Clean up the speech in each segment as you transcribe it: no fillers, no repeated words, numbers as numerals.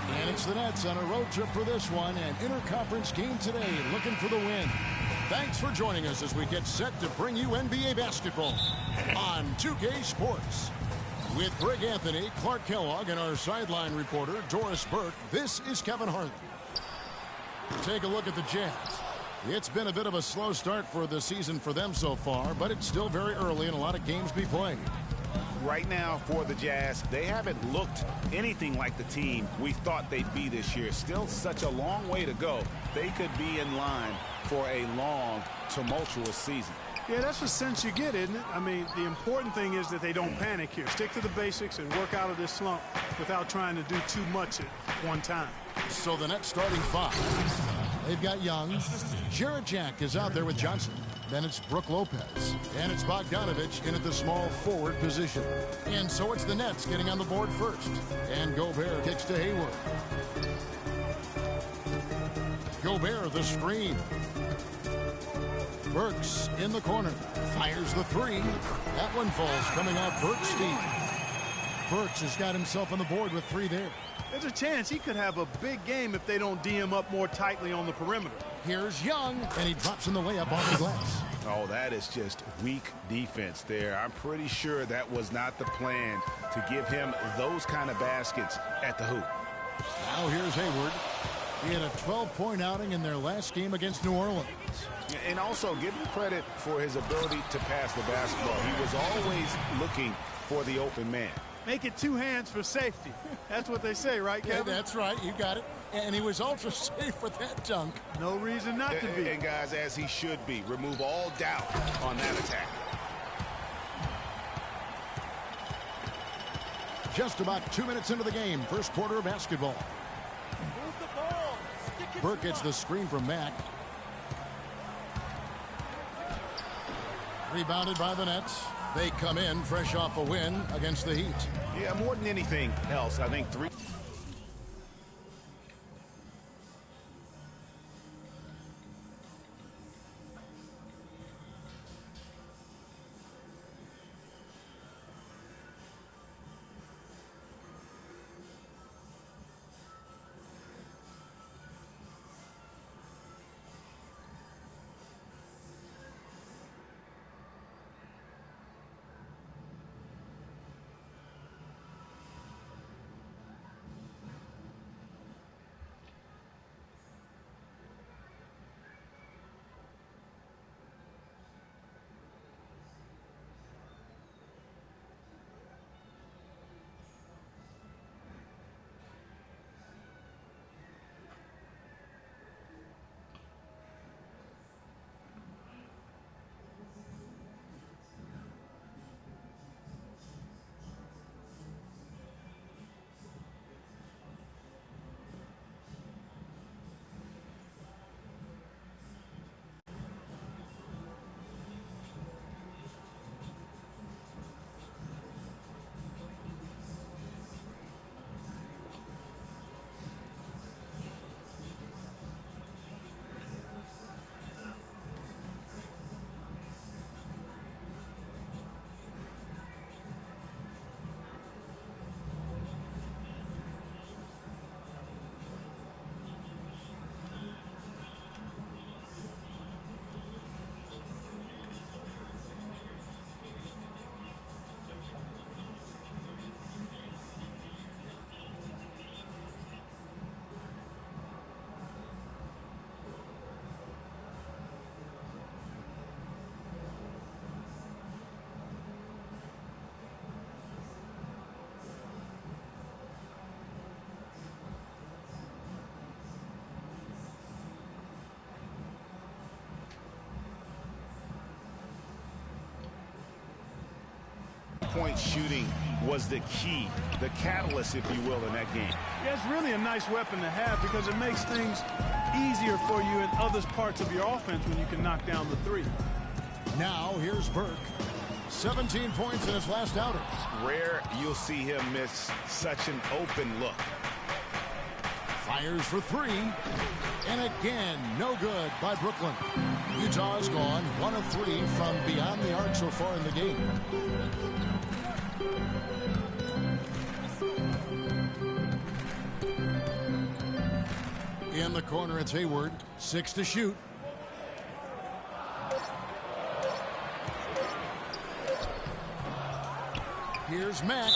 And it's the Nets on a road trip for this one, an interconference game today, looking for the win. Thanks for joining us as we get set to bring you NBA basketball on 2K Sports. With Greg Anthony, Clark Kellogg, and our sideline reporter, Doris Burke, this is Kevin Harlan. Take a look at the Jazz. It's been a bit of a slow start for the season for them so far, but it's still very early and a lot of games to be played. Right now for the Jazz, they haven't looked anything like the team we thought they'd be this year. Still such a long way to go. They could be in line for a long, tumultuous season. Yeah, that's the sense you get, isn't it? I mean, the important thing is that they don't panic here. Stick to the basics and work out of this slump without trying to do too much at one time. So the Nets starting five. They've got Young. Jarrett Jack is out there with Johnson. Then it's Brook Lopez. And it's Bogdanovich in at the small forward position. And so it's the Nets getting on the board first. And Gobert kicks to Hayward. Gobert the screen. Burks in the corner. Fires the three. That one falls coming off Burks' feet. Burks has got himself on the board with three there. There's a chance he could have a big game if they don't D him up more tightly on the perimeter. Here's Young, and he drops in the layup off the glass. Oh, that is just weak defense there. I'm pretty sure that was not the plan to give him those kind of baskets at the hoop. Now here's Hayward. He had a 12-point outing in their last game against New Orleans. And also give him credit for his ability to pass the basketball. He was always looking for the open man. Make it two hands for safety. That's what they say, right, Kevin? Yeah, that's right. You got it. And he was ultra safe with that dunk. No reason not to be. And guys, as he should be. Remove all doubt on that attack. Just about 2 minutes into the game. First quarter of basketball. Move the ball. Stick it Burke gets the screen from Mack. Rebounded by the Nets. They come in fresh off a win against the Heat. Yeah, more than anything else, I think three. Point shooting was the key, the catalyst, if you will, in that game. Yeah, it's really a nice weapon to have because it makes things easier for you in other parts of your offense when you can knock down the three. Now here's Burke. 17 points in his last outing. Rare you'll see him miss such an open look. Fires for three. And again, no good by Brooklyn. Utah has gone 1 of 3 from beyond the arc so far in the game. In the corner, it's Hayward. 6 to shoot. Here's Mack.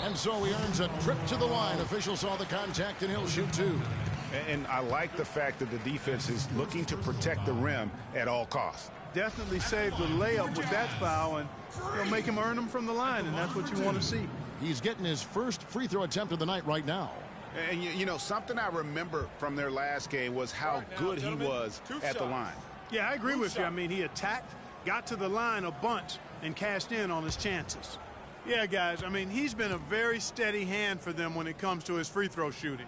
And so he earns a trip to the line. Officials saw the contact, and he'll shoot 2. And I like the fact that the defense is looking to protect the rim at all costs. Definitely saved the layup with that foul, and he'll make him earn them from the line, and that's what you want to see. He's getting his first free throw attempt of the night right now. And, you know, something I remember from their last game was how good he was at the line. Yeah, I agree with you. I mean, he attacked, got to the line a bunch, and cashed in on his chances. Yeah, guys, I mean, he's been a very steady hand for them when it comes to his free throw shooting.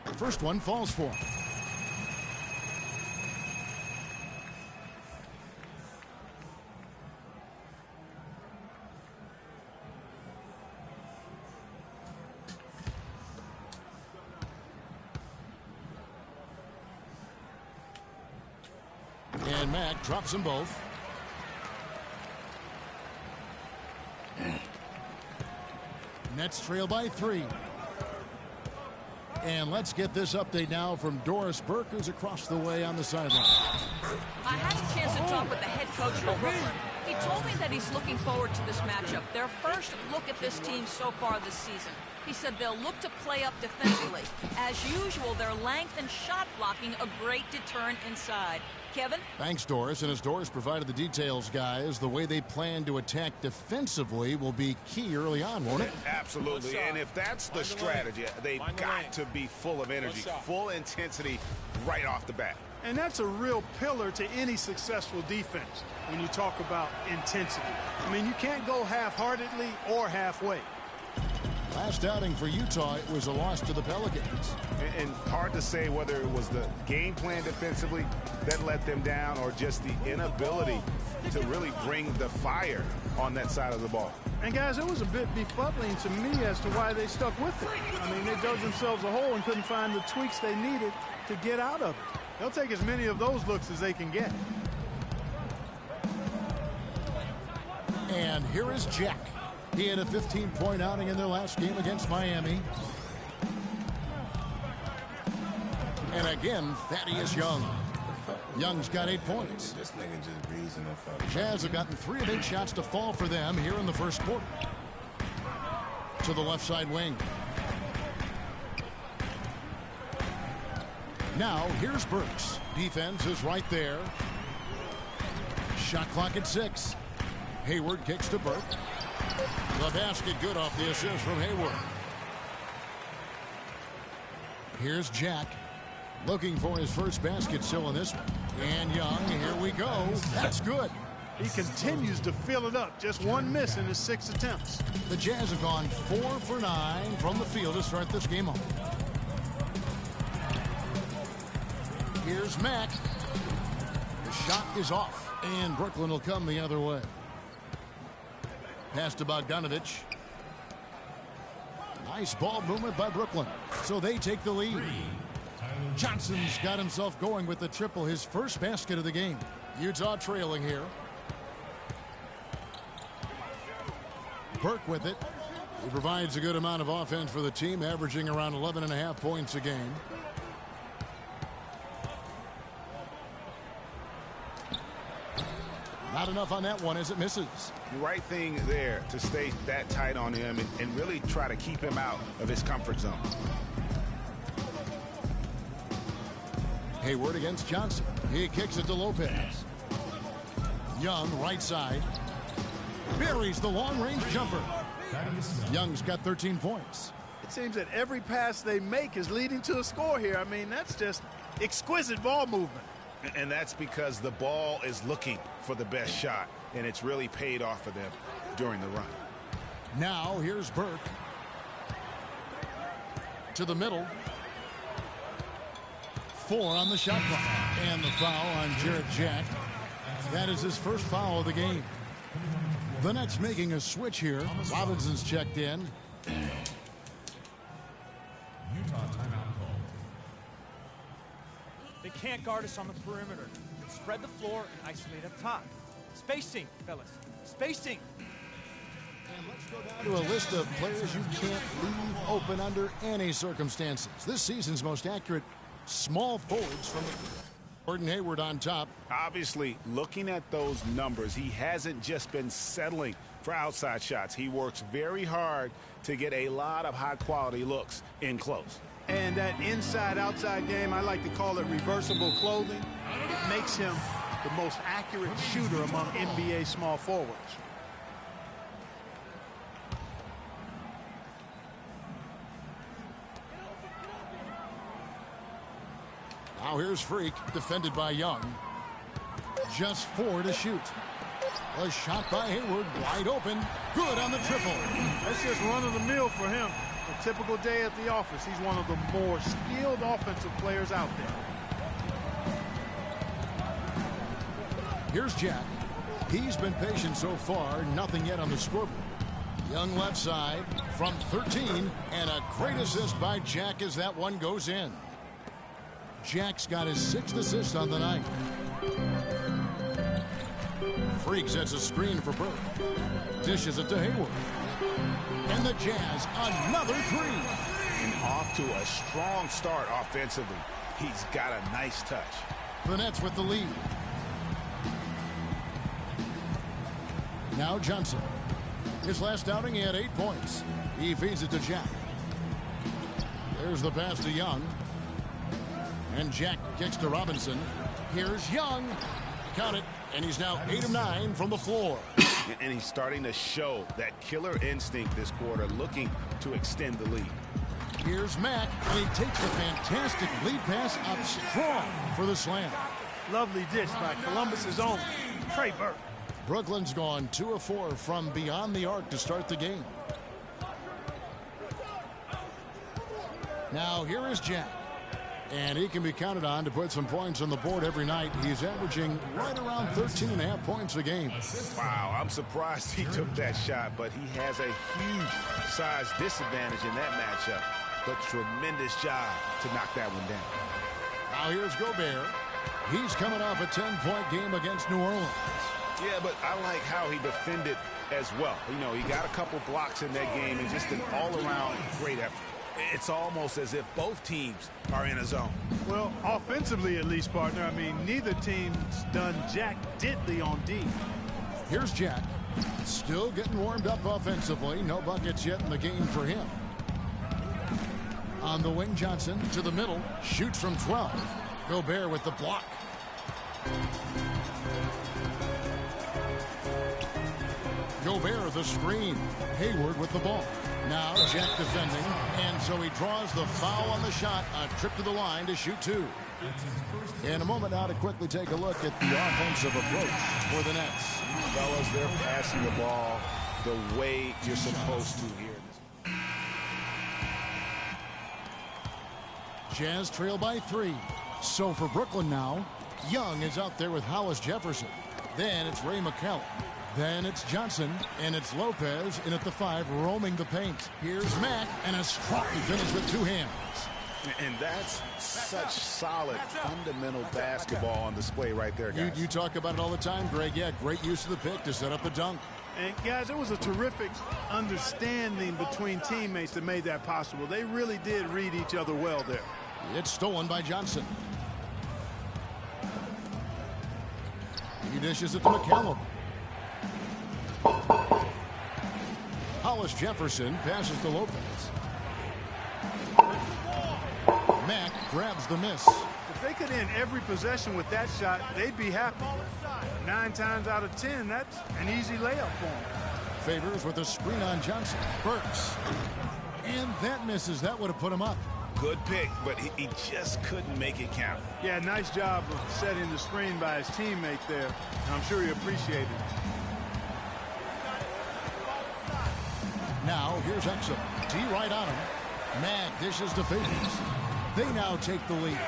The first one falls for him. And Mack drops them both. Nets trail by 3. And let's get this update now from Doris Burke, who's across the way on the sideline. I had a chance to talk with the head coach for Brooklyn. He told me that he's looking forward to this matchup. Their first look at this team so far this season. He said they'll look to play up defensively. As usual, their length and shot blocking a great deterrent inside. Kevin? Thanks, Doris. And as Doris provided the details, guys, the way they plan to attack defensively will be key early on, won't it? Absolutely. And if that's the strategy, they've got to be full of energy, full intensity right off the bat. And that's a real pillar to any successful defense when you talk about intensity. I mean, you can't go half-heartedly or halfway. Last outing for Utah, it was a loss to the Pelicans. And hard to say whether it was the game plan defensively that let them down or just the inability to really bring the fire on that side of the ball. And, guys, it was a bit befuddling to me as to why they stuck with it. I mean, they dug themselves a hole and couldn't find the tweaks they needed to get out of it. They'll take as many of those looks as they can get. And here is Jack. He had a 15-point outing in their last game against Miami. And again, Thaddeus Young. Young's got 8 points. This nigga just reasoning for me. Jazz have gotten 3 of 8 shots to fall for them here in the first quarter. To the left side wing. Now, here's Burks. Defense is right there. Shot clock at 6. Hayward kicks to Burke. The basket good off the assist from Hayward. Here's Jack. Looking for his first basket still in this one. And Young, here we go. That's good. He continues to fill it up. Just one miss in his 6 attempts. The Jazz have gone 4 for 9 from the field to start this game off. Here's Mack. The shot is off. And Brooklyn will come the other way. Pass to Bogdanovich. Nice ball movement by Brooklyn. So they take the lead. Johnson's got himself going with the triple, his first basket of the game. Utah trailing here. Burke with it. He provides a good amount of offense for the team, averaging around 11.5 points a game. Not enough on that one as it misses. The right thing there to stay that tight on him and really try to keep him out of his comfort zone. Hayward against Johnson. He kicks it to Lopez. Young, right side. Buries the long-range jumper. Young's got 13 points. It seems that every pass they make is leading to a score here. I mean, that's just exquisite ball movement. And that's because the ball is looking for the best shot, and it's really paid off for them during the run. Now here's Burke. To the middle. 4 on the shot clock. And the foul on Jarrett Jack. That is his first foul of the game. The Nets making a switch here. Robinson's checked in. They can't guard us on the perimeter. Spread the floor and isolate up top. Spacing, fellas. Spacing. Let's go down to a list of players you can't leave open under any circumstances. This season's most accurate small forwards from Gordon Hayward on top. Obviously, looking at those numbers, he hasn't just been settling for outside shots. He works very hard to get a lot of high-quality looks in close. And that inside-outside game, I like to call it reversible clothing. It makes him the most accurate shooter among NBA small forwards. Now here's Freak, defended by Young. Just 4 to shoot. A shot by Hayward, wide open. Good on the triple. That's just run-of-the-mill for him. A typical day at the office. He's one of the more skilled offensive players out there. Here's Jack. He's been patient so far, nothing yet on the scoreboard. Young left side from 13, and a great assist by Jack as that one goes in. Jack's got his 6th assist on the night. Freak sets a screen for Burke. Dishes it to Hayward. And the Jazz, another 3. And off to a strong start offensively. He's got a nice touch. The Nets with the lead. Now Johnson. His last outing, he had 8 points. He feeds it to Jack. There's the pass to Young. And Jack kicks to Robinson. Here's Young. Count it. And he's now 8 of 9 from the floor. And he's starting to show that killer instinct this quarter, looking to extend the lead. Here's Mack, and he takes the fantastic lead pass up strong for the slam. Lovely dish by Columbus's own Trey Burke. Brooklyn's gone 2 of 4 from beyond the arc to start the game. Now here is Jack. And he can be counted on to put some points on the board every night. He's averaging right around 13.5 points a game. Wow, I'm surprised he took that shot, but he has a huge size disadvantage in that matchup. But tremendous job to knock that one down. Now here's Gobert. He's coming off a 10-point game against New Orleans. Yeah, but I like how he defended as well. You know, he got a couple blocks in that game and just an all-around great effort. It's almost as if both teams are in a zone. Well, offensively at least, partner. I mean, neither team's done jack diddly on D. Here's Jack. Still getting warmed up offensively. No buckets yet in the game for him. On the wing, Johnson to the middle. Shoots from 12. Gobert with the block. Gobert the screen. Hayward with the ball. Now Jack defending, and so he draws the foul on the shot. A trip to the line to shoot 2. In a moment now to quickly take a look at the offensive approach for the Nets. Fellas, they're passing the ball the way you're supposed to here. Jazz trail by 3. So for Brooklyn now, Young is out there with Hollis Jefferson. Then it's Ray McCallum. Then it's Johnson, and it's Lopez in at the 5, roaming the paint. Here's Mack, and a strong finish with 2 hands. And that's such solid, fundamental basketball on display right there, guys. You talk about it all the time, Greg. Yeah, great use of the pick to set up the dunk. And, guys, it was a terrific understanding between teammates that made that possible. They really did read each other well there. It's stolen by Johnson. He dishes it to McCallum. Hollis Jefferson passes to Lopez. Mack grabs the miss. If they could end every possession with that shot, they'd be happy. 9 times out of 10, that's an easy layup for them. Favors with a screen on Johnson. Burks. And that misses. That would have put him up. Good pick, but he just couldn't make it count. Yeah, nice job of setting the screen by his teammate there. I'm sure he appreciated it. Now, here's Exum. D right on him. Mack dishes to Favors. They now take the lead.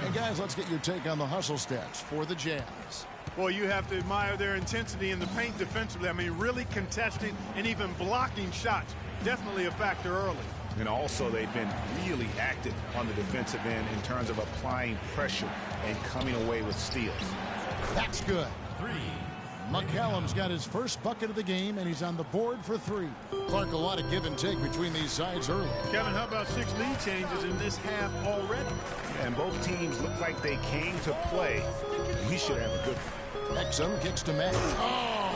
And guys, let's get your take on the hustle stats for the Jazz. Boy, you have to admire their intensity in the paint defensively. I mean, really contesting and even blocking shots. Definitely a factor early. And also, they've been really active on the defensive end in terms of applying pressure and coming away with steals. That's good. McCallum's got his first bucket of the game, and he's on the board for 3. Clark, a lot of give and take between these sides early. Kevin, how about 6 lead changes in this half already? And both teams look like they came to play. We should have a good one. Exum kicks to Matt. Oh!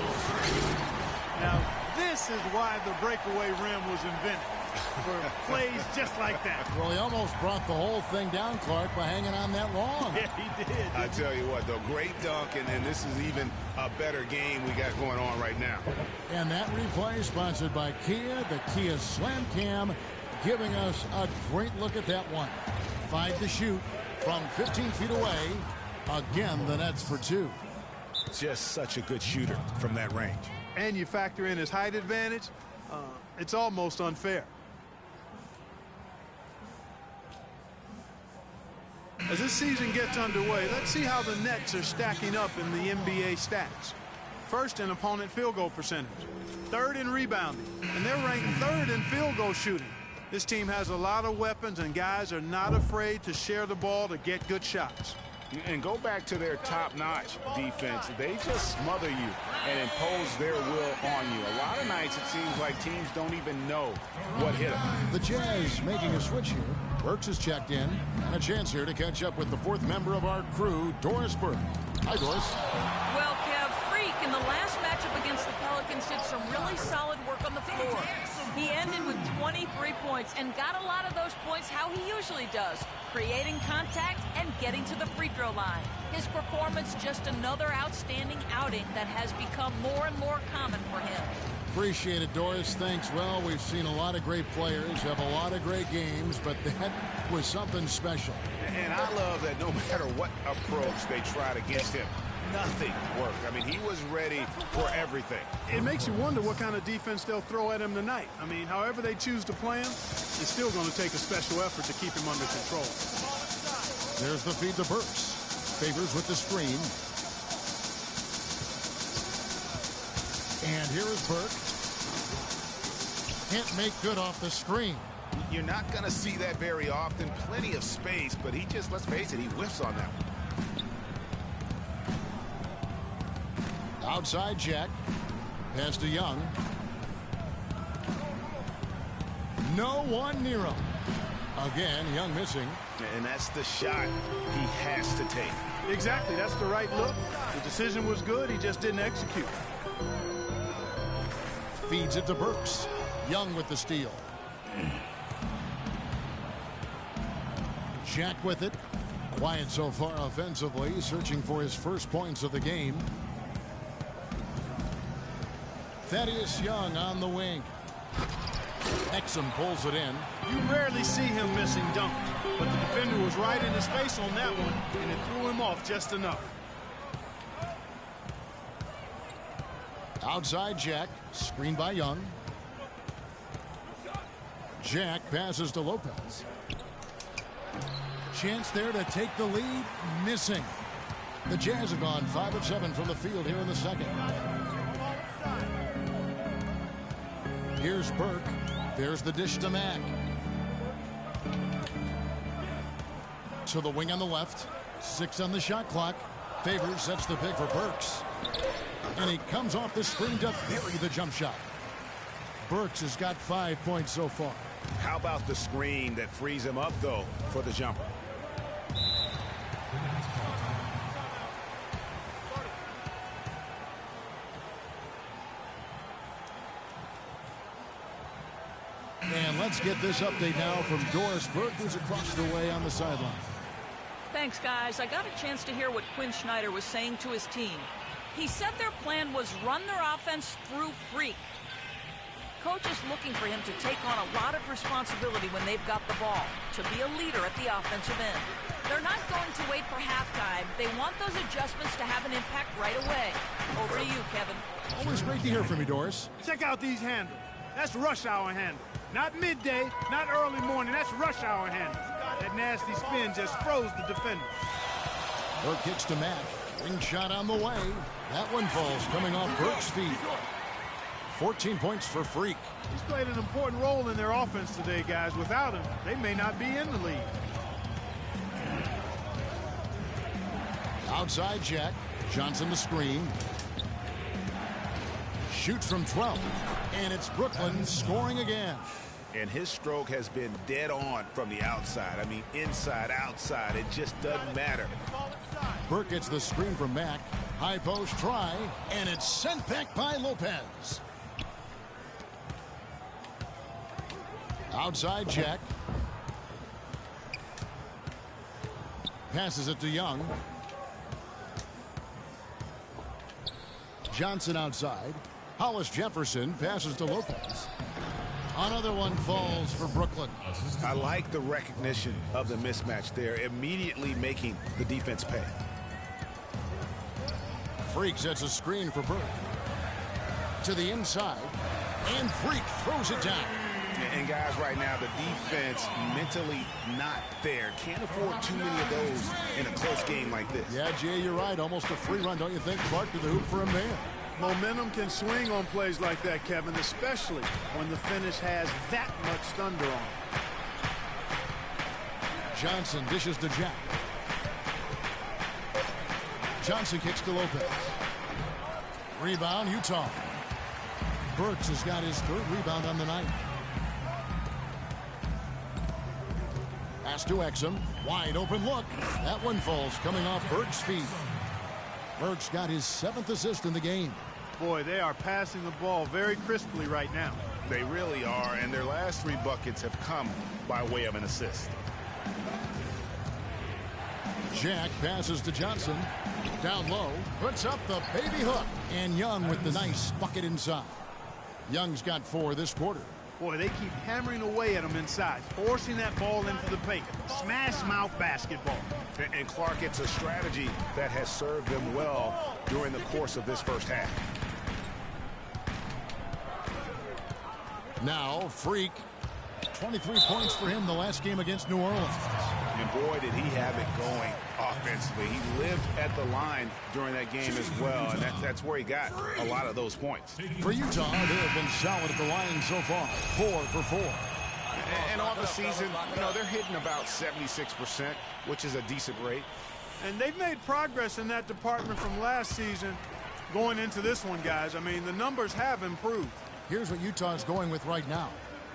Now, this is why the breakaway rim was invented. For plays just like that. Well, he almost brought the whole thing down, Clark, by hanging on that long. Yeah, he did. I tell you what, though, great dunk, and this is even a better game we got going on right now. And that replay sponsored by Kia, the Kia Slam Cam, giving us a great look at that one. 5 to shoot from 15 feet away. Again, the net's for 2. Just such a good shooter from that range. And you factor in his height advantage, it's almost unfair. As this season gets underway, let's see how the Nets are stacking up in the NBA stats. First in opponent field goal percentage, 3rd in rebounding, and they're ranked 3rd in field goal shooting. This team has a lot of weapons, and guys are not afraid to share the ball to get good shots. And go back to their top-notch defense. They just smother you and impose their will on you. A lot of nights it seems like teams don't even know what hit them. The Jazz making a switch here. Burks is checked in, and a chance here to catch up with the 4th member of our crew, Doris Burke. Hi, Doris. Well, Kev, Freak in the last matchup against the Pelicans did some really solid work on the floor. He ended with 23 points and got a lot of those points how he usually does, creating contact and getting to the free throw line. His performance just another outstanding outing that has become more and more common for him. Appreciate it, Doris. Thanks. Well, we've seen a lot of great players have a lot of great games, but that was something special. And I love that no matter what approach they tried against him, nothing worked. I mean, he was ready for everything. It makes you wonder what kind of defense they'll throw at him tonight. I mean, however they choose to play him, it's still going to take a special effort to keep him under control. There's the feed to Burks. Favors with the screen. And here is Burke. Can't make good off the screen. You're not going to see that very often. Plenty of space, but he just, let's face it, he whiffs on that one. Outside Jack. Pass to Young. No one near him. Again, Young missing. And that's the shot he has to take. Exactly. That's the right look. The decision was good. He just didn't execute. Feeds it to Burks. Young with the steal. Jack with it. Quiet so far offensively, searching for his first points of the game. Thaddeus Young on the wing. Exum pulls it in. You rarely see him missing dunks, but the defender was right in his face on that one, and it threw him off just enough. Outside Jack, screened by Young. Jack passes to Lopez. Chance there to take the lead, missing. The Jazz have gone 5 of 7 from the field here in the second. Here's Burke. There's the dish to Mack. To the wing on the left. 6 on the shot clock. Favors sets the pick for Burks. And he comes off the screen to bury the jump shot. Burks has got 5 points so far. How about the screen that frees him up, though, for the jumper? And let's get this update now from Doris Burke, who's across the way on the sideline. Thanks, guys. I got a chance to hear what Quinn Snyder was saying to his team. He said their plan was run their offense through Freak. Coach is looking for him to take on a lot of responsibility when they've got the ball, to be a leader at the offensive end. They're not going to wait for halftime. They want those adjustments to have an impact right away. Over to you, Kevin. Always great to hear from you, Doris. Check out these handles. That's rush hour handle. Not midday, not early morning. That's rush hour handle. That nasty spin just froze the defender. Burke kicks to Mack. Wing shot on the way. That one falls, coming off Burke's feet. 14 points for Freak. He's played an important role in their offense today, guys. Without him, they may not be in the league. Outside Jack. Johnson the screen. shoots from 12. And it's Brooklyn scoring again. And his stroke has been dead on from the outside. I mean, inside, outside, it just doesn't matter. Burke gets the screen from Mack. High post try, and it's sent back by Lopez. Outside check. Passes it to Young. Johnson outside. Hollis Jefferson passes to Lopez. Another one falls for Brooklyn. I like the recognition of the mismatch there, immediately making the defense pay. Freak sets a screen for Burke. To the inside, and Freak throws it down. And guys, right now, the defense mentally not there. Can't afford too many of those in a close game like this. Yeah, Jay, you're right. Almost a free run, don't you think? Clark to the hoop for a man. Momentum can swing on plays like that, Kevin, especially when the finish has that much thunder on it. Johnson dishes to Jack. Johnson kicks to Lopez. Rebound, Utah. Burks has got his third rebound on the night. Pass to Exum. Wide open look. That one falls coming off Burks' feet. Burks got his 7th assist in the game. Boy, they are passing the ball very crisply right now. They really are, and their last 3 buckets have come by way of an assist. Jack passes to Johnson. Down low, puts up the baby hook. And Young with the nice bucket inside. Young's got 4 this quarter. Boy, they keep hammering away at him inside, forcing that ball into the paint. Smash mouth basketball. And Clark, it's a strategy that has served them well during the course of this first half. Now, Freak. 23 points for him the last game against New Orleans. And boy, did he have it going offensively. He lived at the line during that game as well, and that's where he got a lot of those points. For Utah, they have been solid at the line so far. 4 for 4. And on the season, you know, they're hitting about 76%, which is a decent rate. And they've made progress in that department from last season going into this one, guys. I mean, the numbers have improved. Here's what Utah's going with right now.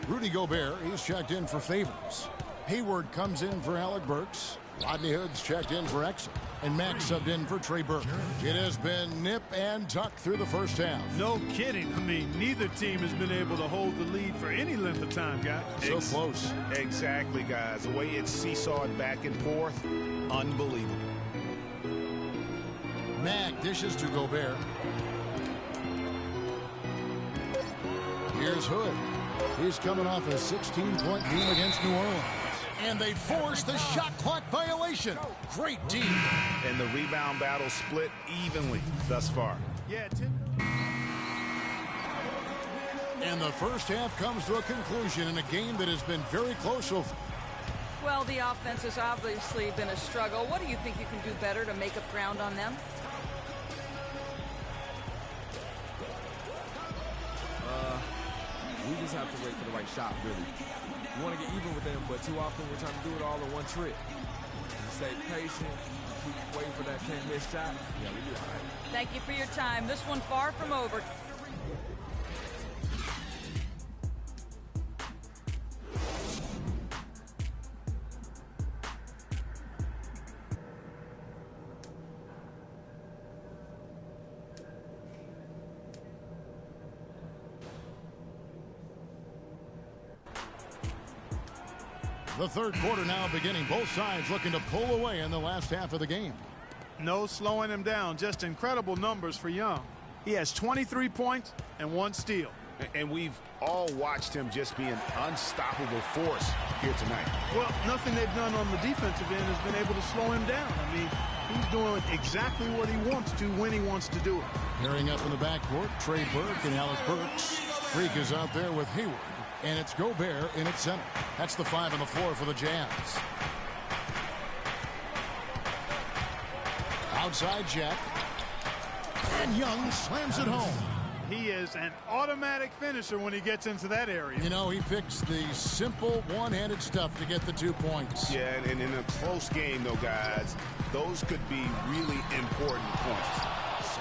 Rudy Gobert, he's checked in for Favors. Hayward comes in for Alec Burks. Rodney Hood's checked in for Exum. And Max subbed in for Trey Burke. It has been nip and tuck through the first half. No kidding. I mean, neither team has been able to hold the lead for any length of time, guys. So close. Exactly, guys. The way it's seesawed back and forth, unbelievable. Mack dishes to Gobert. Here's Hood. He's coming off a 16-point game against New Orleans. And they force the shot clock violation. Great D. And the rebound battle split evenly thus far. Yeah, Tim. And the first half comes to a conclusion in a game that has been very close so far. Well, the offense has obviously been a struggle. What do you think you can do better to make up ground on them? We just have to wait for the right shot, really. We want to get even with them, but too often we're trying to do it all in one trip. Stay patient, keep waiting for that can't-miss shot. Yeah, we do all right. Thank you for your time. This one far from over. The third quarter now beginning. Both sides looking to pull away in the last half of the game. No slowing him down. Just incredible numbers for Young. He has 23 points and 1 steal. And we've all watched him just be an unstoppable force here tonight. Well, nothing they've done on the defensive end has been able to slow him down. I mean, he's doing exactly what he wants to when he wants to do it. Pairing up in the backcourt, Trey Burke and Alec Burks. Freak is out there with Hayward. And it's Gobert in its center. That's the 5 on the floor for the Jazz. Outside Jack. And Young slams it home. He is an automatic finisher when he gets into that area. You know, he picks the simple one-handed stuff to get the 2 points. Yeah, and in a close game, though, guys, those could be really important points.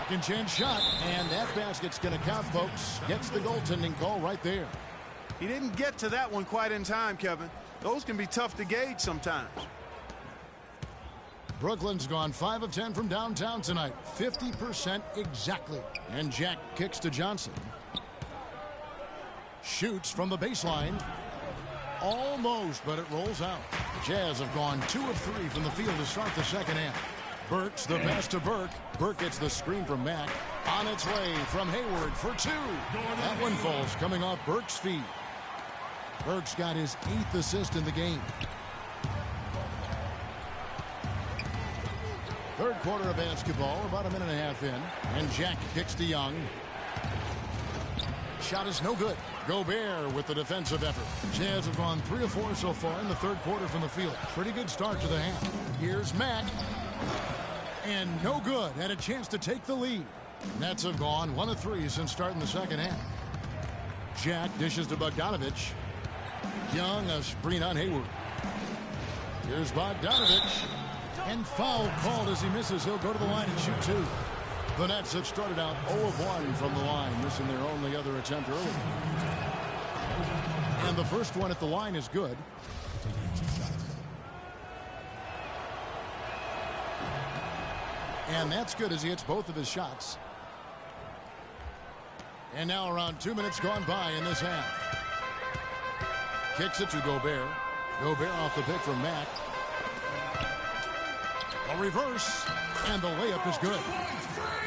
Second chance shot, and that basket's going to count, folks. Gets the goaltending call right there. He didn't get to that one quite in time, Kevin. Those can be tough to gauge sometimes. Brooklyn's gone 5 of 10 from downtown tonight. 50% exactly. And Jack kicks to Johnson. Shoots from the baseline. Almost, but it rolls out. Jazz have gone 2 of 3 from the field to start the second half. Burks the pass to Burke. Burke gets the screen from Mack. On its way from Hayward for 2. That one falls coming off Burke's feet. Burke's got his 8th assist in the game. Third quarter of basketball, about a minute and a half in. And Jack kicks to Young. Shot is no good. Gobert with the defensive effort. Jazz have gone 3 of 4 so far in the third quarter from the field. Pretty good start to the half. Here's Mack. And no good. Had a chance to take the lead. Nets have gone 1 of 3 since starting the second half. Jack dishes to Bogdanovich. Young, a screen on Hayward. Here's Bogdanovich. And foul called as he misses. He'll go to the line and shoot 2. The Nets have started out 0 of 1 from the line, missing their only other attempt early. And the first one at the line is good. And that's good as he hits both of his shots. And now around 2 minutes gone by in this half. Kicks it to Gobert. Gobert off the pick from Mack. A reverse, and the layup is good.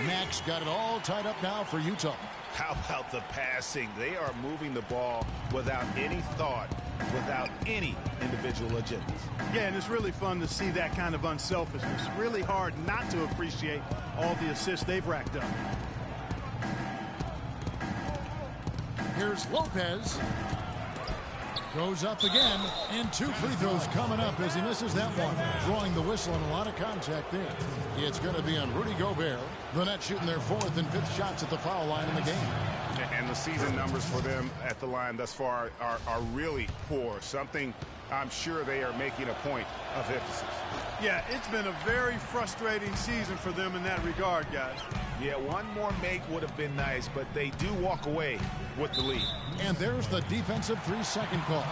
Mack's got it all tied up now for Utah. How about the passing? They are moving the ball without any thought, without any individual agendas. Yeah, and it's really fun to see that kind of unselfishness. Really hard not to appreciate all the assists they've racked up. Here's Lopez. Goes up again, and 2 free throws coming up as he misses that one. Drawing the whistle and a lot of contact there. It's going to be on Rudy Gobert. The Nets shooting their 4th and 5th shots at the foul line in the game. And the season numbers for them at the line thus far are really poor. Something I'm sure they are making a point of emphasis. Yeah, it's been a very frustrating season for them in that regard, guys. Yeah, one more make would have been nice, but they do walk away with the lead. And there's the defensive 3-second call.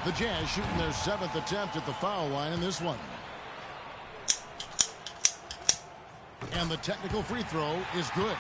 The Jazz shooting their 7th attempt at the foul line in this one. And the technical free throw is good.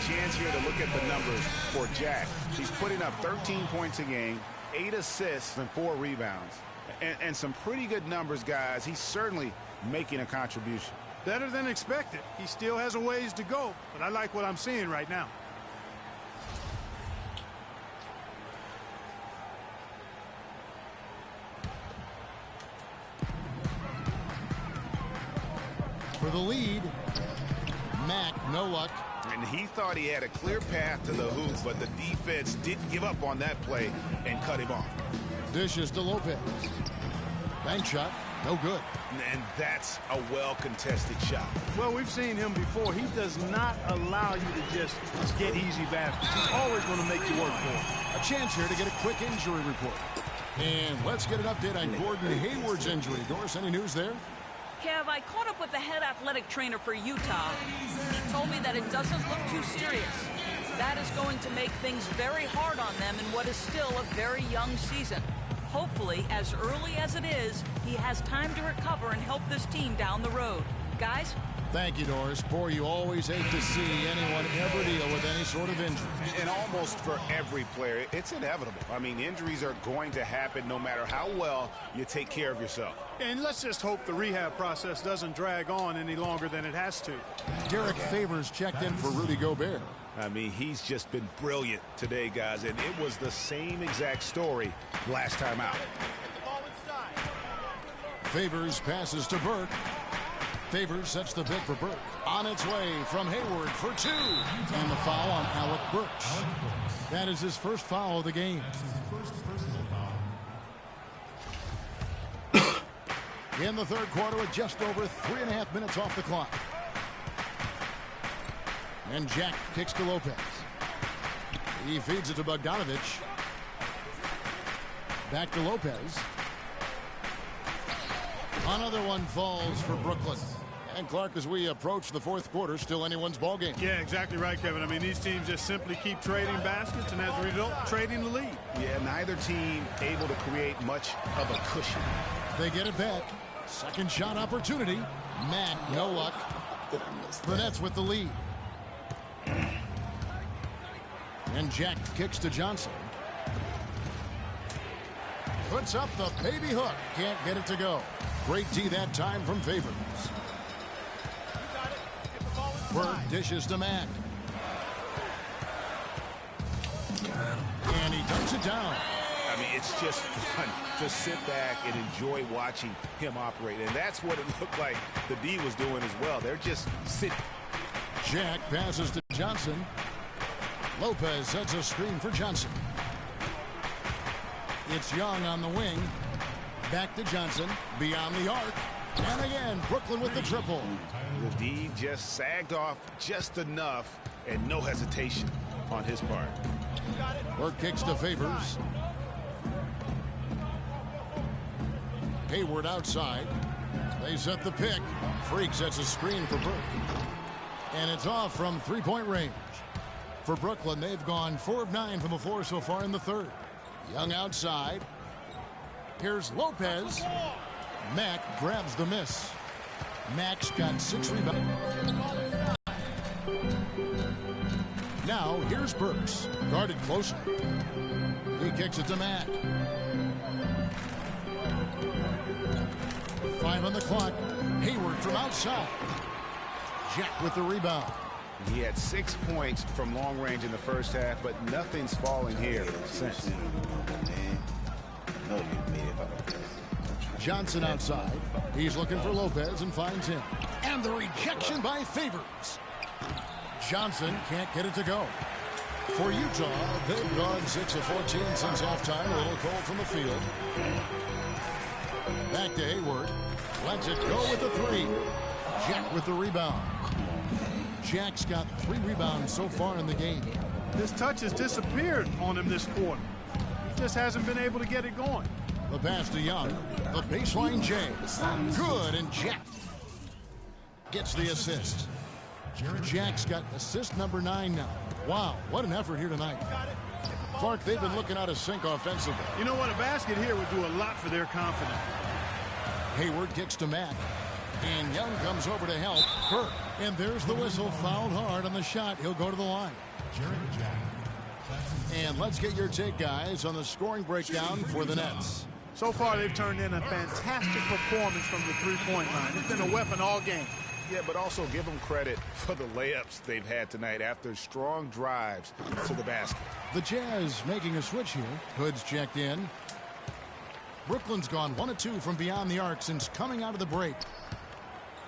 Chance here to look at the numbers for Jack. He's putting up 13 points a game, 8 assists, and 4 rebounds. And some pretty good numbers, guys. He's certainly making a contribution. Better than expected. He still has a ways to go, but I like what I'm seeing right now. For the lead, Mack, no luck. And he thought he had a clear path to the hoop, but the defense didn't give up on that play and cut him off. Dishes to Lopez. Bank shot, no good. And that's a well-contested shot. Well, we've seen him before. He does not allow you to just get easy baskets. He's always going to make you work for it. A chance here to get a quick injury report. And let's get an update on Gordon Hayward's injury. Doris, any news there? Kev, I caught up with the head athletic trainer for Utah. He told me that it doesn't look too serious. That is going to make things very hard on them in what is still a very young season. Hopefully, as early as it is, he has time to recover and help this team down the road. Guys, Thank you, Doris. Boy, you always hate to see anyone ever deal with any sort of injury. And almost for every player, it's inevitable. I mean, injuries are going to happen no matter how well you take care of yourself. And let's just hope the rehab process doesn't drag on any longer than it has to. Derek Favors checked in for Rudy Gobert. I mean, he's just been brilliant today, guys, and it was the same exact story last time out. Favors passes to Burke. Favors sets the pick for Burke. On its way from Hayward for two. And the foul on Alec Burks. That is his first foul of the game. In the third quarter with just over 3.5 minutes off the clock. And Jack kicks to Lopez. He feeds it to Bogdanovich. Back to Lopez. Another one falls for Brooklyn. And Clark, as we approach the fourth quarter, still anyone's ball game. Yeah, exactly right, Kevin. I mean, these teams just simply keep trading baskets, and as a result, trading the lead. Yeah, neither team able to create much of a cushion. They get it back. Second shot opportunity. Matt, no luck. The Nets with the lead. And Jack kicks to Johnson. Puts up the baby hook. Can't get it to go. Great D that time from Favors. Bird dishes to Mack. And he dumps it down. I mean, it's just fun to sit back and enjoy watching him operate. And that's what it looked like the D was doing as well. They're just sitting. Jack passes to Johnson. Lopez sets a screen for Johnson. It's Young on the wing. Back to Johnson. Beyond the arc. And again, Brooklyn with the triple. The D just sagged off just enough, and no hesitation on his part. Burke kicks to Favors. Hayward outside. They set the pick. Freak sets a screen for Burke. And it's off from three-point range. For Brooklyn, they've gone 4 of 9 from the floor so far in the third. Young outside. Here's Lopez. Mack grabs the miss. Mack's got 6 rebounds. Now here's Burks. Guarded closer. He kicks it to Mack. 5 on the clock. Hayward from outside. Jack with the rebound. He had 6 points from long range in the first half, but nothing's falling here since. Johnson outside. He's looking for Lopez and finds him. And the rejection by Favors. Johnson can't get it to go. For Utah, they've gone 6 of 14 since halftime. A little cold from the field. Back to Hayward. Lets it go with the 3. Jack with the rebound. Jack's got 3 rebounds so far in the game. This touch has disappeared on him this quarter. He just hasn't been able to get it going. The pass to Young. The baseline J. Good, and Jack gets the assist. Jack's got assist number 9 now. Wow, what an effort here tonight. Clark, they've been looking out of sync offensively. You know what? A basket here would do a lot for their confidence. Hayward kicks to Mack. And Young comes over to help Burke. And there's the whistle. Fouled hard on the shot. He'll go to the line. And let's get your take, guys, on the scoring breakdown for the Nets. So far, they've turned in a fantastic performance from the three-point line. It's been a weapon all game. Yeah, but also give them credit for the layups they've had tonight after strong drives to the basket. The Jazz making a switch here. Hood's checked in. Brooklyn's gone 1 of 2 from beyond the arc since coming out of the break.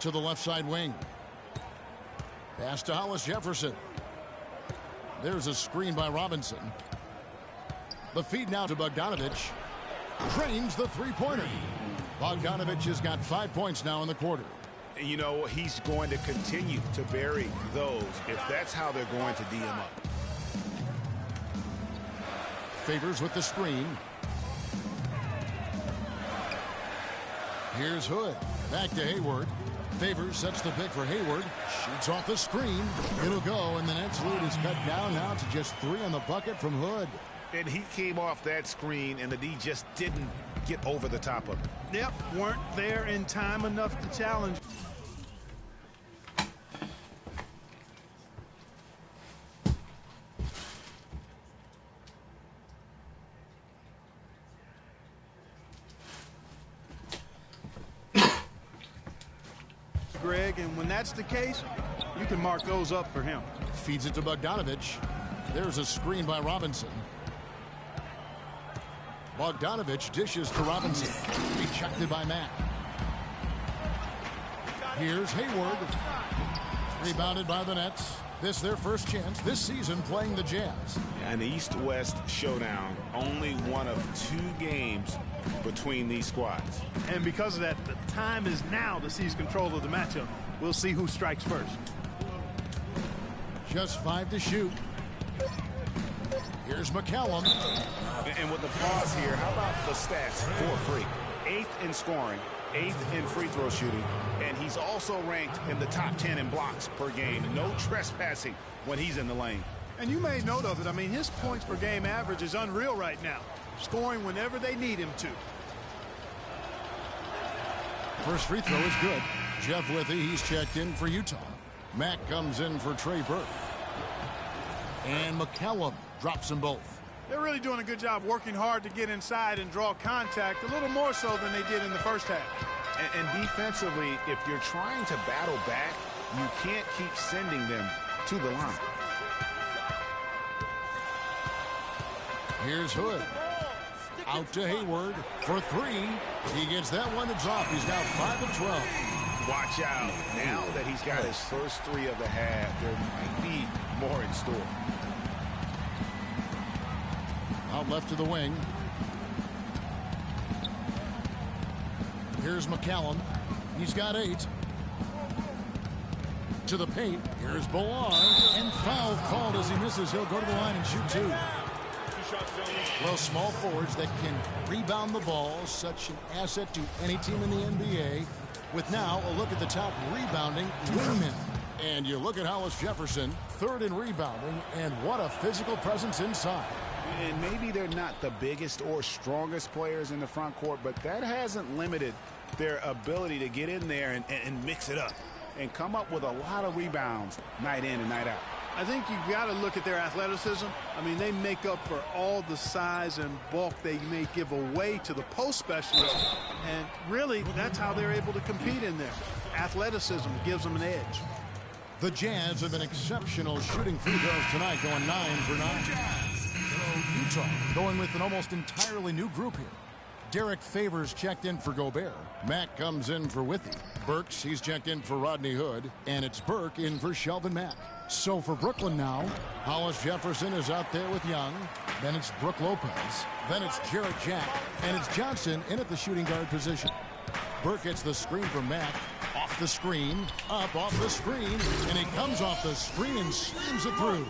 To the left side wing. Pass to Hollis Jefferson. There's a screen by Robinson. The feed now to Bogdanovich. Drains the three-pointer. Bogdanovich has got 5 points now in the quarter. You know, he's going to continue to bury those if that's how they're going to D him up. Favors with the screen. Here's Hood. Back to Hayward. Favors sets the pick for Hayward. Shoots off the screen. It'll go, and the Nets lead is cut down now to just 3 on the bucket from Hood. And he came off that screen, and the D just didn't get over the top of it. Yep, weren't there in time enough to challenge. Greg, and when that's the case, you can mark those up for him. Feeds it to Bogdanovich. There's a screen by Robinson. Bogdanovich dishes to Robinson. Rejected by Mack. Here's Hayward. Rebounded by the Nets. This their first chance this season playing the Jazz. An East-West showdown. Only one of 2 games between these squads. And because of that, the time is now to seize control of the matchup. We'll see who strikes first. Just 5 to shoot. Here's McCallum. And with the pause here, how about the stats for Freak? 8th in scoring, 8th in free throw shooting, and he's also ranked in the top 10 in blocks per game. No trespassing when he's in the lane. And you made note of it. I mean, his points per game average is unreal right now, scoring whenever they need him to. First free throw is good. Jeff Withy, he's checked in for Utah. Mack comes in for Trey Burke. And McCallum drops them both. They're really doing a good job working hard to get inside and draw contact, a little more so than they did in the first half. And defensively, if you're trying to battle back, you can't keep sending them to the line. Here's Hood. Out to Hayward for 3. He gets that one to drop. He's now 5 of 12. Watch out. Now that he's got his first 3 of the half, there might be more in store. Out left to the wing. Here's McCallum. He's got 8. To the paint. Here's Bolar. And foul called as he misses. He'll go to the line and shoot 2. Well, small forwards that can rebound the ball, such an asset to any team in the NBA. With now a look at the top rebounding wingmen. And you look at Hollis Jefferson, 3rd in rebounding, and what a physical presence inside. And maybe they're not the biggest or strongest players in the front court, but that hasn't limited their ability to get in there and mix it up and come up with a lot of rebounds night in and night out. I think you've got to look at their athleticism. I mean, they make up for all the size and bulk they may give away to the post specialists. And really, that's how they're able to compete in there. Athleticism gives them an edge. The Jazz have been exceptional shooting free throws tonight, going 9 for 9. So Utah going with an almost entirely new group here. Derek Favors checked in for Gobert. Mack comes in for Withy. Burks, he's checked in for Rodney Hood. And it's Burke in for Shelvin Mack. So for Brooklyn now, Hollis Jefferson is out there with Young. Then it's Brook Lopez. Then it's Jarrett Jack. And it's Johnson in at the shooting guard position. Burke gets the screen from Mack. Off the screen, up off the screen, and he comes off the screen and slams it through.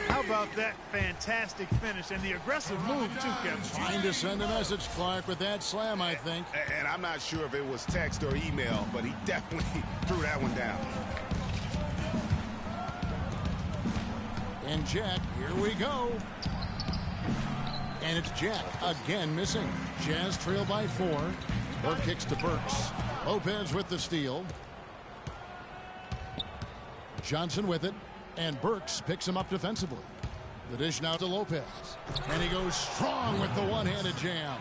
How about that fantastic finish and the aggressive move, too, Kevin? Trying to send a message, Clark, with that slam, I think. And I'm not sure if it was text or email, but he definitely threw that one down. And Jack, here we go. And it's Jack again missing. Jazz trail by 4. Burke kicks to Burks. Lopez with the steal. Johnson with it. And Burks picks him up defensively. The dish now to Lopez. And he goes strong with the one-handed jam.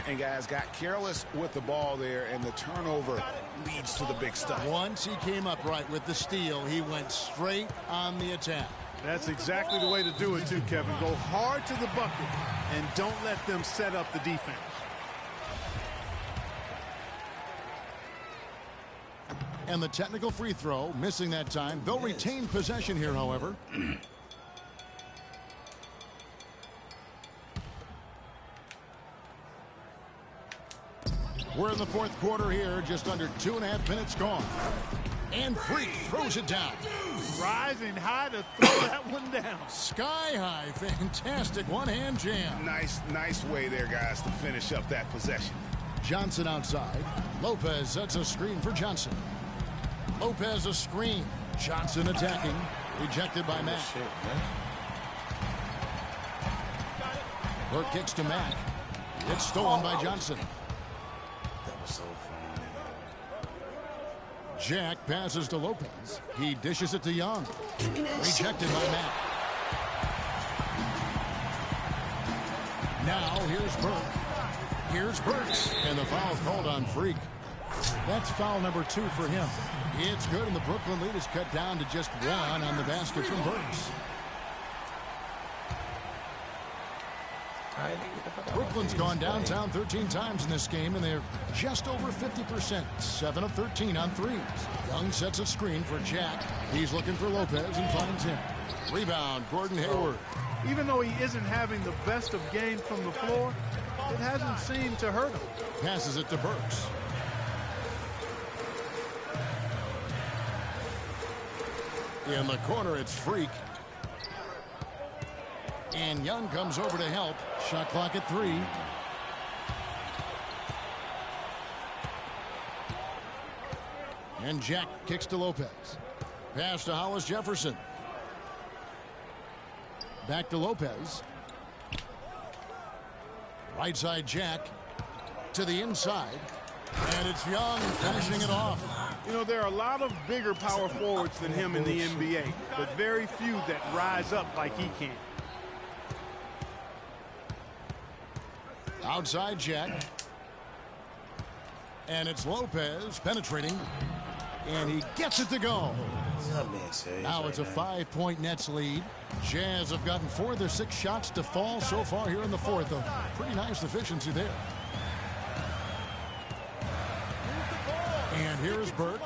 And guys got careless with the ball there, and the turnover leads to the big stuff. Once he came up right with the steal, he went straight on the attack. That's exactly the way to do it, too, Kevin. Go hard to the bucket and don't let them set up the defense. And the technical free throw, missing that time. They'll retain possession here, however. We're in the 4th quarter here, just under 2.5 minutes gone. And Freak throws it down. Rising high to throw that one down. Sky high, fantastic one-hand jam. Nice way there, guys, to finish up that possession. Johnson outside. Lopez sets a screen for Johnson. Lopez a screen. Johnson attacking. Rejected by Mack. Burke kicks to Mack. It's stolen by Johnson. That was so funny. Jack passes to Lopez. He dishes it to Young. Rejected by Mack. Now here's Burke. Here's Burks. And the foul called on Freak. That's foul number 2 for him. It's good, and the Brooklyn lead is cut down to just 1 on the basket from Burks. Brooklyn's gone downtown 13 times in this game, and they're just over 50%, 7 of 13 on threes. Young sets a screen for Jack. He's looking for Lopez and finds him. Rebound, Gordon Hayward. Even though he isn't having the best of games from the floor, it hasn't seemed to hurt him. Passes it to Burks. In the corner, it's Freak. And Young comes over to help. Shot clock at 3. And Jack kicks to Lopez. Pass to Hollis Jefferson. Back to Lopez. Right side Jack to the inside. And it's Young finishing it off. You know, there are a lot of bigger power forwards than him in the NBA, but very few that rise up like he can. Outside Jack. And it's Lopez penetrating. And he gets it to go. Now it's a 5-point Nets lead. Jazz have gotten 4 of their 6 shots to fall so far here in the fourth. A pretty nice efficiency there. And here's Burke.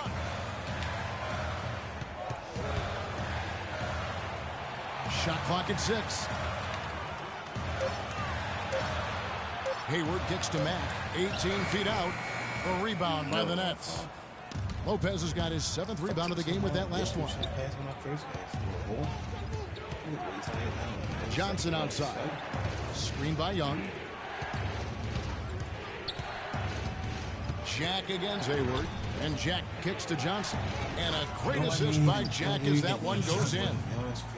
Shot clock at 6. Hayward kicks to Mack. 18 feet out. A rebound by the Nets. Lopez has got his 7th rebound of the game with that last one. Johnson outside. Screen by Young. Jack against Hayward. And Jack kicks to Johnson. And a great assist by Jack as that one goes in.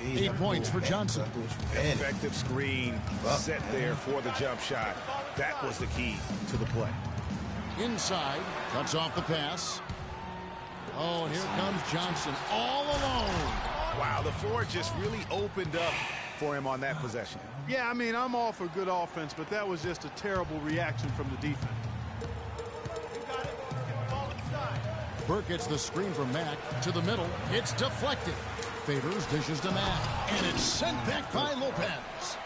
8 points for Johnson. Effective screen set there for the jump shot. That was the key to the play. Inside. Cuts off the pass. Oh, and here comes Johnson all alone. Wow, the floor just really opened up for him on that possession. Yeah, I mean, I'm all for good offense, but that was just a terrible reaction from the defense. Burke gets the screen from Mack to the middle. It's deflected. Favors dishes to Mack. And it's sent back by Lopez.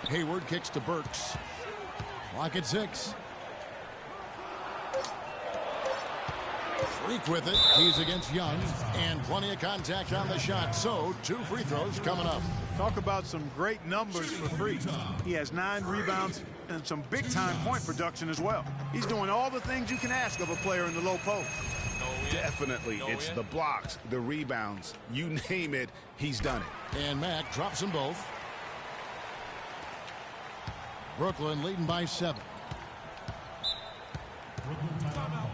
Hayward kicks to Burks. Clock at 6. Freak with it. He's against Young. And plenty of contact on the shot. So 2 free throws coming up. Talk about some great numbers for Freak. He has 9 rebounds and some big-time point production as well. He's doing all the things you can ask of a player in the low post. Definitely. It's the blocks, the rebounds. You name it, he's done it. And Mack drops them both. Brooklyn leading by 7. Timeout.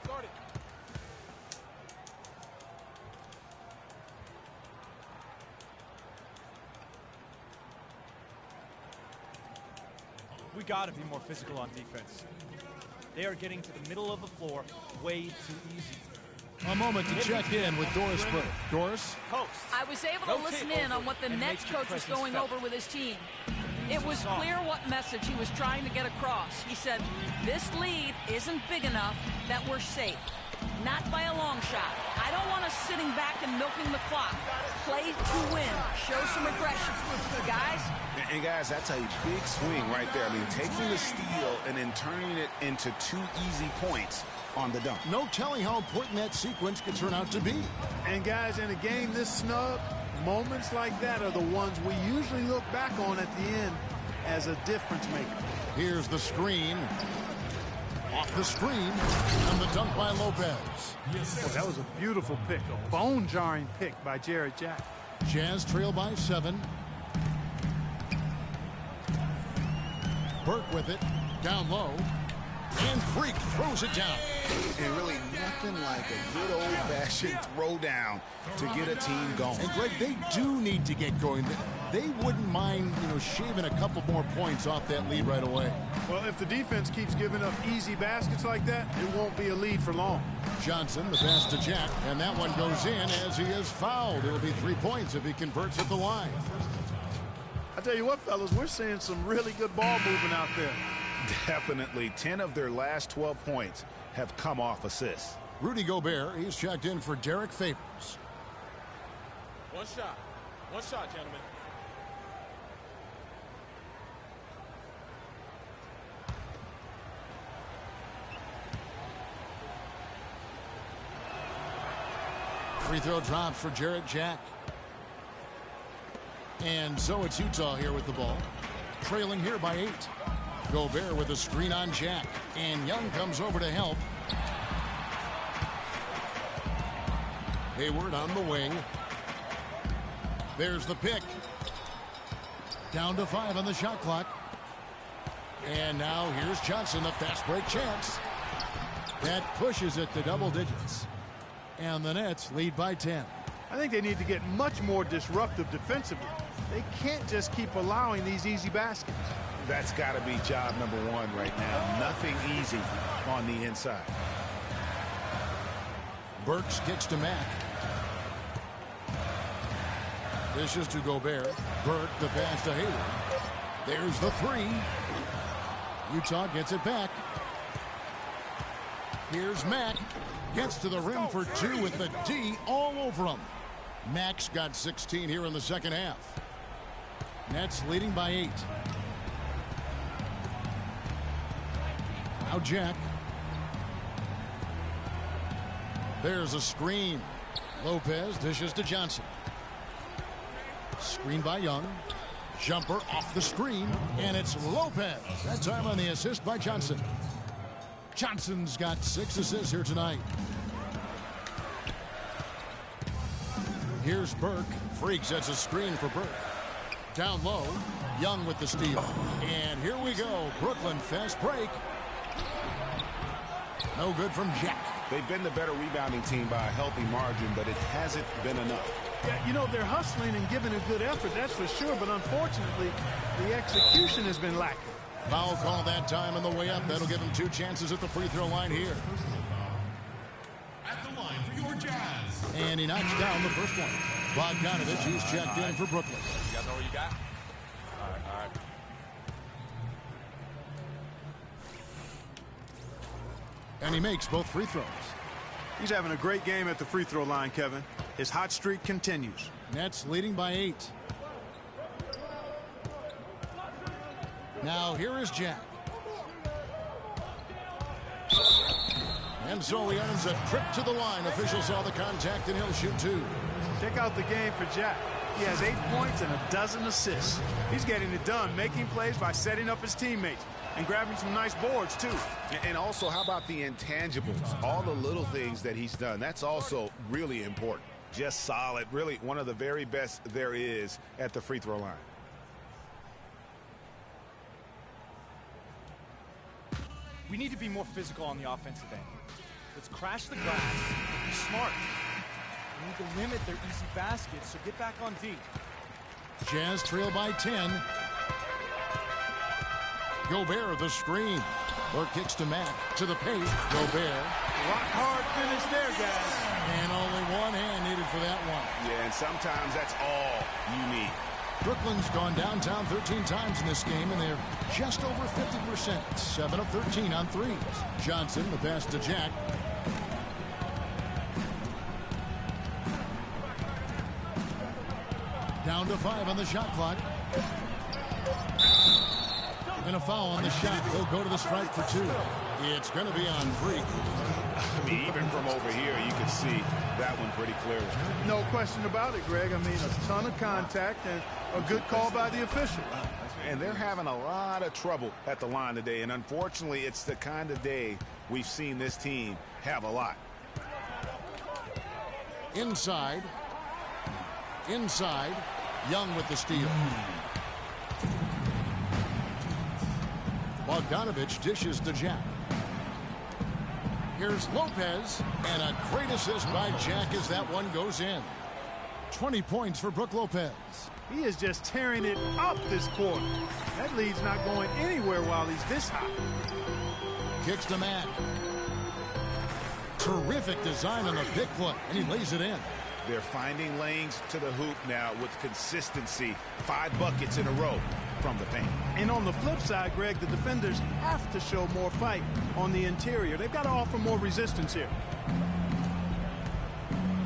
Start it. We got to be more physical on defense. They are getting to the middle of the floor way too easy. A moment to check in with Doris Burke. Doris? I was able to listen in on what the Nets coach was going over with his team. It was clear what message he was trying to get across. He said, this lead isn't big enough that we're safe. Not by a long shot. I don't want us sitting back and milking the clock. Play to win. Show some aggression. Guys? And guys, that's a big swing right there. I mean, taking the steal and then turning it into 2 easy points on the dunk. No telling how important that sequence could turn out to be. And guys, in a game this snug, moments like that are the ones we usually look back on at the end as a difference maker. Here's the screen. Off the screen, and the dunk by Lopez. Well, that was a beautiful pick, a bone-jarring pick by Jarrett Jack. Jazz trail by 7. Burke with it, down low, and Freak throws it down. And really nothing like a good old-fashioned throwdown to get a team going. And Greg, they do need to get going. They wouldn't mind, shaving a couple more points off that lead right away. Well, if the defense keeps giving up easy baskets like that, it won't be a lead for long. Johnson, the pass to Jack, and that one goes in as he is fouled. It'll be 3 points if he converts at the line. I tell you what, fellas, we're seeing some really good ball movement out there. Definitely. 10 of their last 12 points have come off assists. Rudy Gobert, he's checked in for Derek Favors. One shot, gentlemen. Free throw drops for Jarrett Jack. And so it's Utah here with the ball. Trailing here by 8. Gobert with a screen on Jack. And Young comes over to help. Hayward on the wing. There's the pick. Down to 5 on the shot clock. And now here's Johnson, a fast break chance. That pushes it to double digits. And the Nets lead by 10. I think they need to get much more disruptive defensively. They can't just keep allowing these easy baskets. That's got to be job number 1 right now. Nothing easy on the inside. Burks kicks to Mack. Dishes to Gobert. Burke the pass to Hayward. There's the 3. Utah gets it back. Here's Mack. Gets to the rim for 2 with the D all over him. Mack's got 16 here in the second half. Nets leading by 8. Now Jack. There's a screen. Lopez dishes to Johnson. Screen by Young. Jumper off the screen. And it's Lopez. That time on the assist by Johnson. Johnson's got 6 assists here tonight. Here's Burke. Freaks, that's a screen for Burke. Down low. Young with the steal. And here we go. Brooklyn fast break. No good from Jack. They've been the better rebounding team by a healthy margin, but it hasn't been enough. Yeah, you know, they're hustling and giving a good effort, that's for sure. But unfortunately, the execution has been lacking. Foul call that time on the way up. That'll give him 2 chances at the free throw line here. At the line for your Jazz. And he knocks down the first one. Bogdanovich, he's checked in for Brooklyn. You guys know what you got? All right. And he makes both free throws. He's having a great game at the free throw line, Kevin. His hot streak continues. Nets leading by 8. Now here is Jack. And so he earns a trip to the line. Officials saw the contact and he'll shoot 2. Check out the game for Jack. He has 8 points and a dozen assists. He's getting it done, making plays by setting up his teammates and grabbing some nice boards, too. And also, how about the intangibles? All the little things that he's done. That's also really important. Just solid. Really one of the very best there is at the free throw line. We need to be more physical on the offensive end. Let's crash the glass. Be smart. We need to limit their easy baskets, so get back on D. Jazz trail by 10. Gobert the screen. Burke kicks to Mack. To the paint. Gobert. Rock hard finish there, guys. And only one hand needed for that one. Yeah, and sometimes that's all you need. Brooklyn's gone downtown 13 times in this game, and they're just over 50%. 7 of 13 on threes. Johnson, the pass to Jack. Down to 5 on the shot clock. And a foul on the shot. He'll go to the strike for 2. It's going to be on Freak. I mean, even from over here, you can see that one pretty clearly. No question about it, Greg. I mean, a ton of contact and a good call by the official. And they're having a lot of trouble at the line today. And unfortunately, it's the kind of day we've seen this team have a lot. Inside. Young with the steal. Bogdanovich dishes to Jack. Here's Lopez, and a great assist by Jack as that one goes in. 20 points for Brook Lopez. He is just tearing it up this quarter. That lead's not going anywhere while he's this hot. Kicks to Mack. Terrific design on the big play, and he lays it in. They're finding lanes to the hoop now with consistency. 5 buckets in a row. from the paint. And on the flip side, Greg, the defenders have to show more fight on the interior. They've got to offer more resistance here.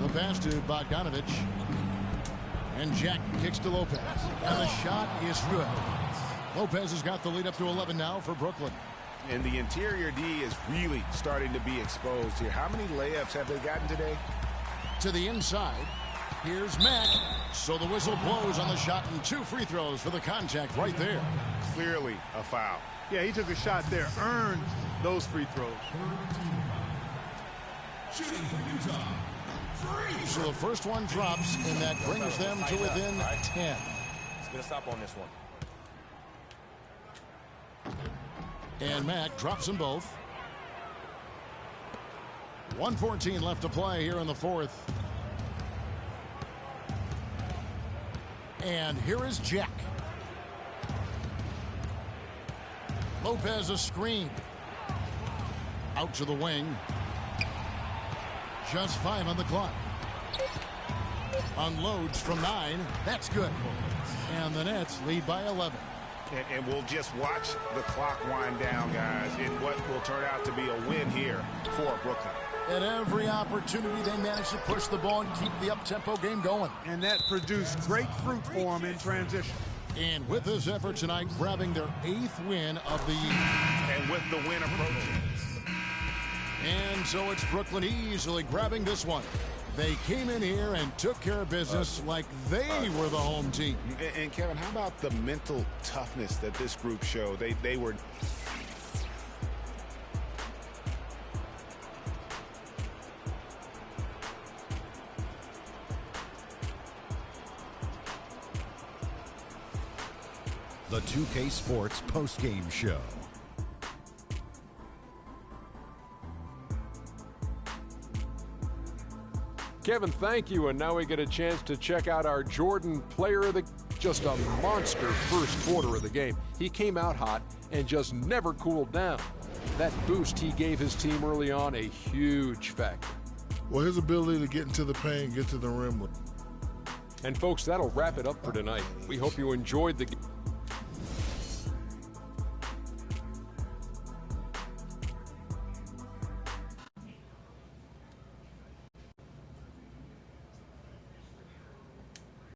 The pass to Bogdanovich. And Jack kicks to Lopez. And the shot is good. Lopez has got the lead up to 11 now for Brooklyn. And the interior D is really starting to be exposed here. How many layups have they gotten today? To the inside. Here's Mack. So the whistle blows on the shot and 2 free throws for the contact right there. Clearly a foul. Yeah, he took a shot there. Earned those free throws. Shooting for Utah. So the first one drops, and that brings them to within 10. Let's get a stop on this one. And Mack drops them both. 1:14 left to play here in the fourth. And here is Jack. Lopez a screen. Out to the wing. Just 5 on the clock. Unloads from 9. That's good. And the Nets lead by 11. And we'll just watch the clock wind down, guys, in what will turn out to be a win here for Brooklyn. At every opportunity, they manage to push the ball and keep the up-tempo game going. And that produced great fruit for them in transition. And with this effort tonight, grabbing their 8th win of the year. And with the win approaching. And so it's Brooklyn easily grabbing this one. They came in here and took care of business like they were the home team. And Kevin, how about the mental toughness that this group showed? They were... The 2K Sports postgame show. Kevin, thank you. And now we get a chance to check out our Jordan player of the... Just a monster first quarter of the game. He came out hot and just never cooled down. That boost he gave his team early on, a huge factor. Well, his ability to get into the paint, get to the rim. And folks, that'll wrap it up for tonight. We hope you enjoyed the game.